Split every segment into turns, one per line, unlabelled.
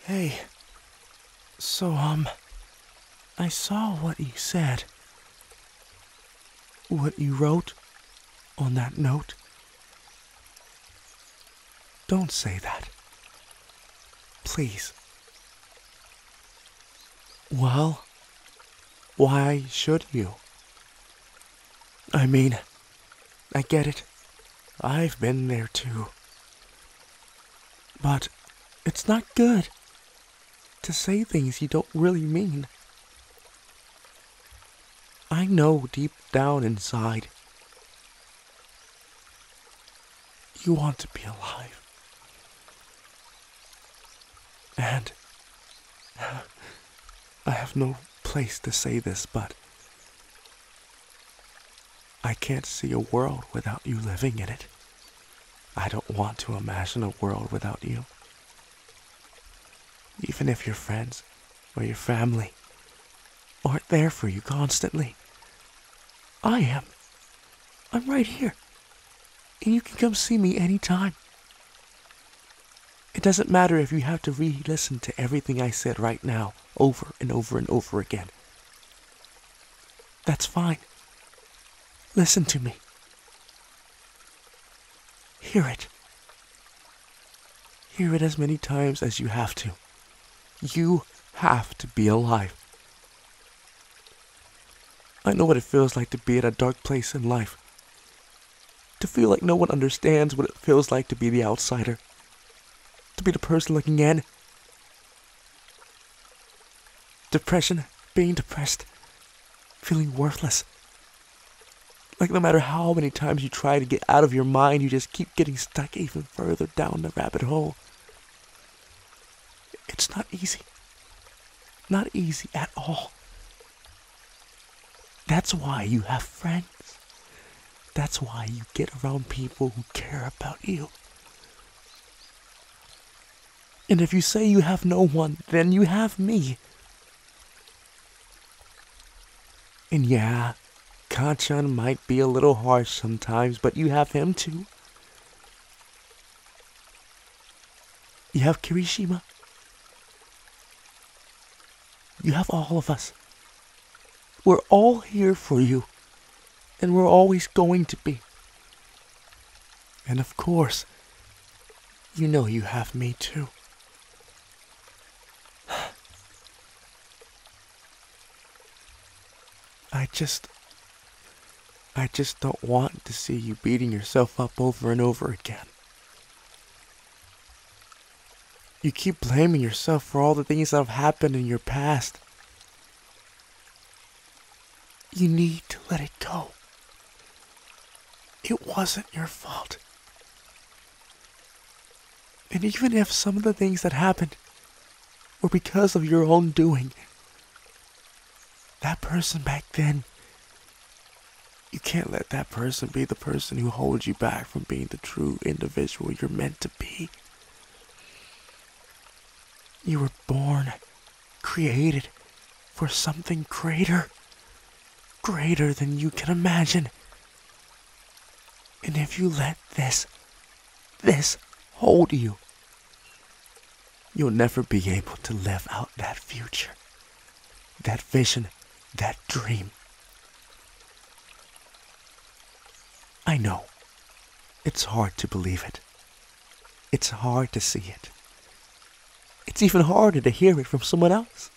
Hey, so, I saw what you said. What you wrote on that note. Don't say that. Please. Well, why should you? I mean, I get it. I've been there too. But it's not good to say things you don't really mean. I know deep down inside you want to be alive. And I have no place to say this, but I can't see a world without you living in it. I don't want to imagine a world without you. Even if your friends or your family aren't there for you constantly, I am. I'm right here. And you can come see me anytime. It doesn't matter if you have to re-listen to everything I said right now over and over and over again. That's fine. Listen to me. Hear it. Hear it as many times as you have to. You have to be alive. I know what it feels like to be at a dark place in life. To feel like no one understands what it feels like to be the outsider. To be the person looking in. Depression, being depressed, feeling worthless. Like no matter how many times you try to get out of your mind, you just keep getting stuck even further down the rabbit hole. It's not easy. Not easy at all. That's why you have friends. That's why you get around people who care about you. And if you say you have no one, then you have me. And yeah, Kanchan might be a little harsh sometimes, but you have him too. You have Kirishima. You have all of us. We're all here for you. And we're always going to be. And of course, you know you have me too. I just don't want to see you beating yourself up over and over again. You keep blaming yourself for all the things that have happened in your past. You need to let it go. It wasn't your fault. And even if some of the things that happened were because of your own doing, that person back then, you can't let that person be the person who holds you back from being the true individual you're meant to be. You were born, created for something greater. Greater than you can imagine. And if you let this hold you, you'll never be able to live out that future, that vision, that dream. I know, it's hard to believe it. It's hard to see it. It's even harder to hear it from someone else.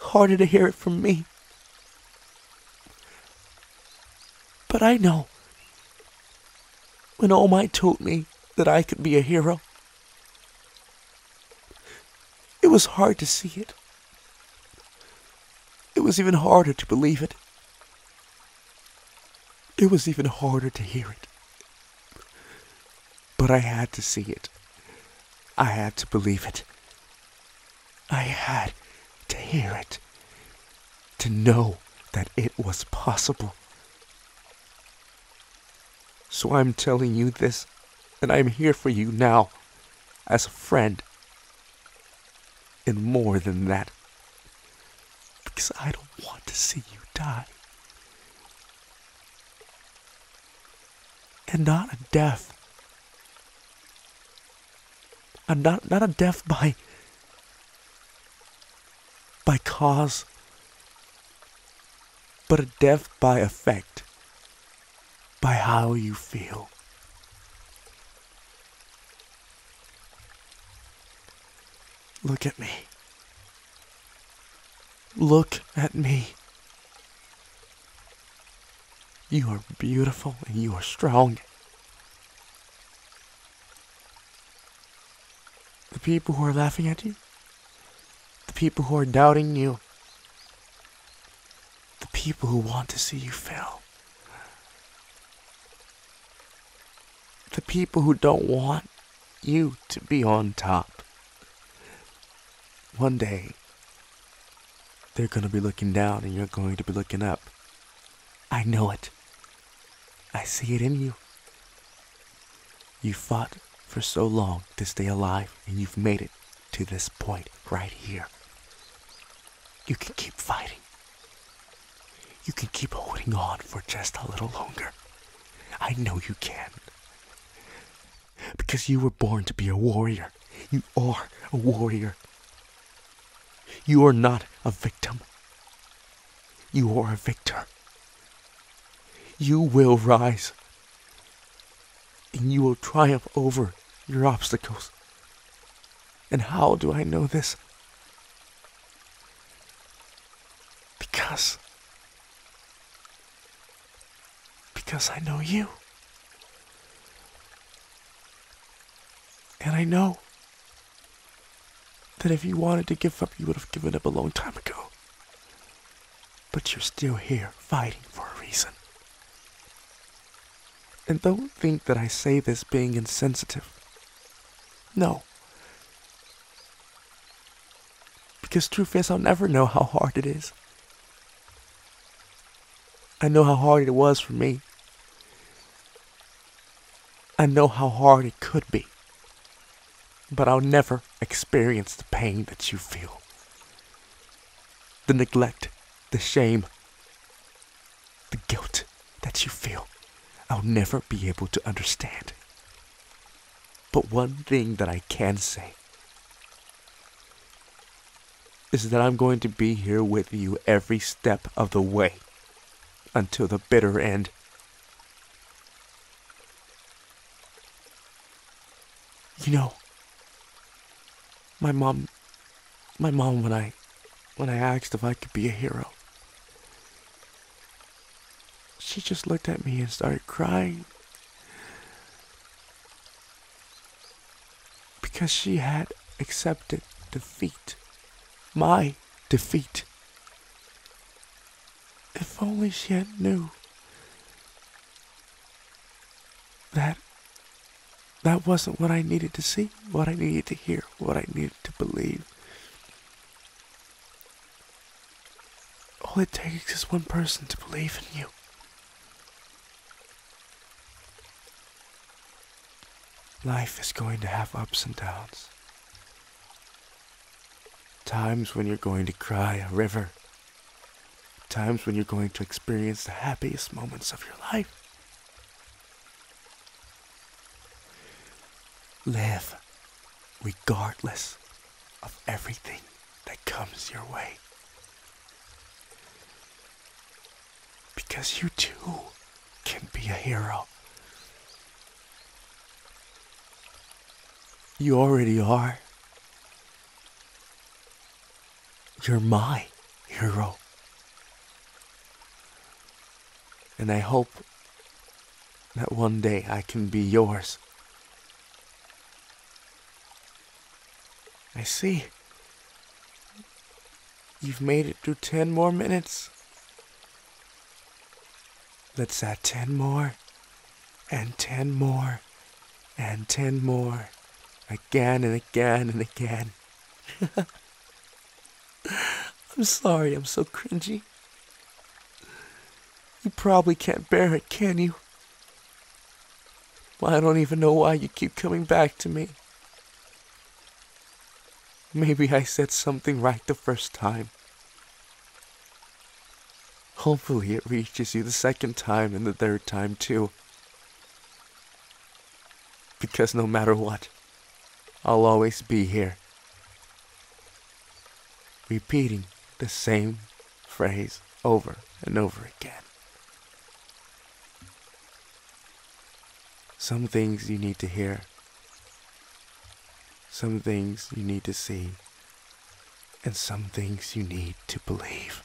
Harder to hear it from me. But I know, when All Might told me that I could be a hero, it was hard to see it. It was even harder to believe it. It was even harder to hear it. But I had to see it. I had to believe it. I had to hear it. To know that it was possible. So I'm telling you this, and I'm here for you now, as a friend. And more than that, because I don't want to see you die. And not a death. Not a death by by cause, but a death by effect, by how you feel. Look at me. Look at me. You are beautiful and you are strong. The people who are laughing at you, the people who are doubting you, the people who want to see you fail, the people who don't want you to be on top. One day, they're going to be looking down and you're going to be looking up. I know it. I see it in you. You fought for so long to stay alive and you've made it to this point right here. You can keep fighting. You can keep holding on for just a little longer. I know you can. Because you were born to be a warrior. You are a warrior. You are not a victim. You are a victor. You will rise. And you will triumph over your obstacles. And how do I know this? Because I know you. And I know that if you wanted to give up, you would have given up a long time ago. But you're still here fighting for a reason. And don't think that I say this being insensitive. No. Because truth is, I'll never know how hard it is. I know how hard it was for me. I know how hard it could be. But I'll never experience the pain that you feel. The neglect, the shame, the guilt that you feel. I'll never be able to understand. But one thing that I can say is that I'm going to be here with you every step of the way until the bitter end. You know, my mom when I asked if I could be a hero, she just looked at me and started crying. Because she had accepted defeat. My defeat. If only she had knew that wasn't what I needed to see, what I needed to hear, what I needed to believe. All it takes is one person to believe in you. Life is going to have ups and downs. Times when you're going to cry a river. Times when you're going to experience the happiest moments of your life. Live regardless of everything that comes your way. Because you too can be a hero. You already are. You're my hero. And I hope that one day I can be yours. I see. You've made it through 10 more minutes. Let's add 10 more, and 10 more, and 10 more. Again and again and again. I'm sorry, I'm so cringy. You probably can't bear it, can you? Well, I don't even know why you keep coming back to me. Maybe I said something right the first time. Hopefully it reaches you the second time and the third time too. Because no matter what, I'll always be here. Repeating the same phrase over and over again. Some things you need to hear. Some things you need to see. And some things you need to believe.